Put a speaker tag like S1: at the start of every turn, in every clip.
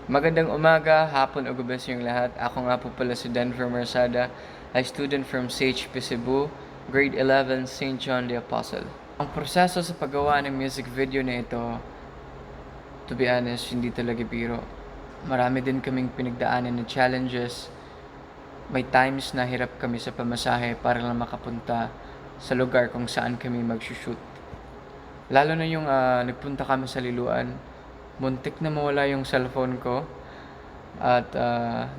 S1: Magandang umaga, hapon o gabi sa inyong lahat. Ako nga po pala si Denver Marsada, a student from CHP Cebu, grade 11, St. John the Apostle. Ang proseso sa paggawa ng music video na ito, to be honest, hindi talaga biro. Marami din kaming pinagdaanan na challenges. May times na hirap kami sa pamasahe para lang makapunta sa lugar kung saan kami mag-shoot. Lalo na yung nagpunta kami sa Liloan, muntik na mawala yung cellphone ko at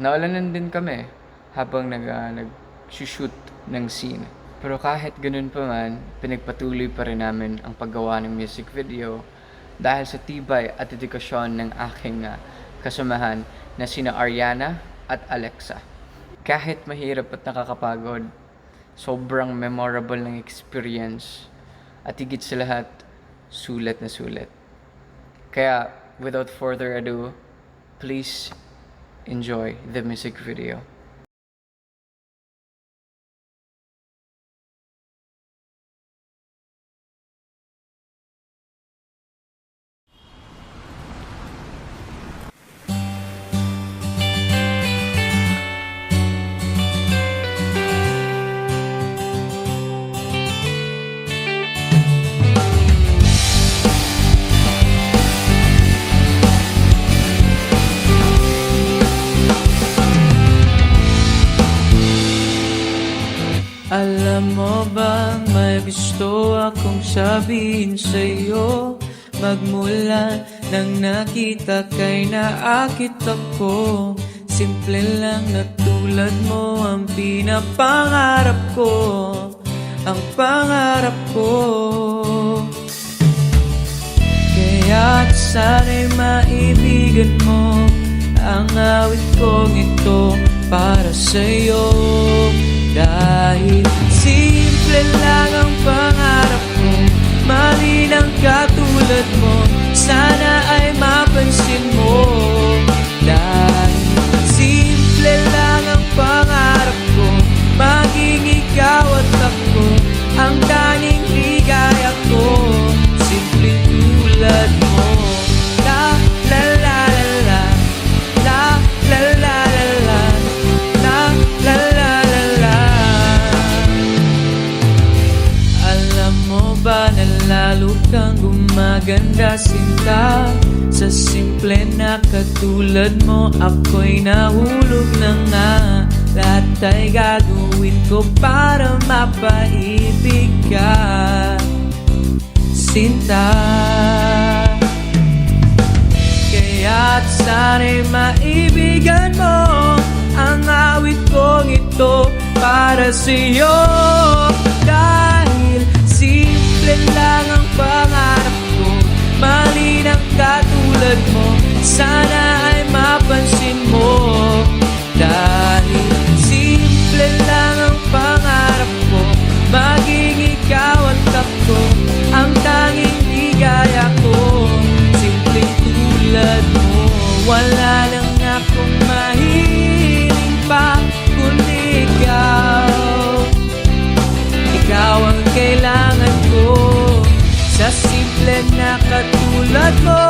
S1: naulanan din kami habang nag-shoot ng scene. Pero kahit ganun pa man, pinagpatuloy pa rin namin ang paggawa ng music video dahil sa tibay at dedikasyon ng aking kasamahan na sina Ariana at Alexa. Kahit mahirap at nakakapagod, sobrang memorable ng experience at higit sa lahat, sulat na sulat. Kaya, without further ado, please enjoy the music video. Alam mo bang may gusto akong sabihin sa'yo? Magmula nang nakita kay naakit ako. Simple lang na tulad mo ang pinapangarap ko. Ang pangarap ko. Kaya't sana'y maibigan mo ang awit kong ito para sa'yo. Dahil simple lang ang pangarap ko, mali ng katulad mo, sana ay mapansin mo. Dahil simple lang ang pangarap ko, maging ikaw at ako, ang tanging ligaya ko, simple tulad mo. La la la la la, la la la la la, la la la. Ba na lalo kang gumaganda sinta? Sa simple na katulad mo, ako'y nahulog na nga. Lahat ay gagawin ko para mapaibig ka, sinta. Kaya't sana'y maibigan mo ang awit kong ito para sa'yo. Dahil simple lang ang pangarap ko, mali ng katulad mo, sana ay mapansin mo. Dahil simple lang ang pangarap ko, maging ikaw at ako, ang tanging ligaya ko, simple tulad mo. Wala lang akong mahiling pa kundi ikaw. Ikaw ang kailangan ko, sa simple na katulad mo.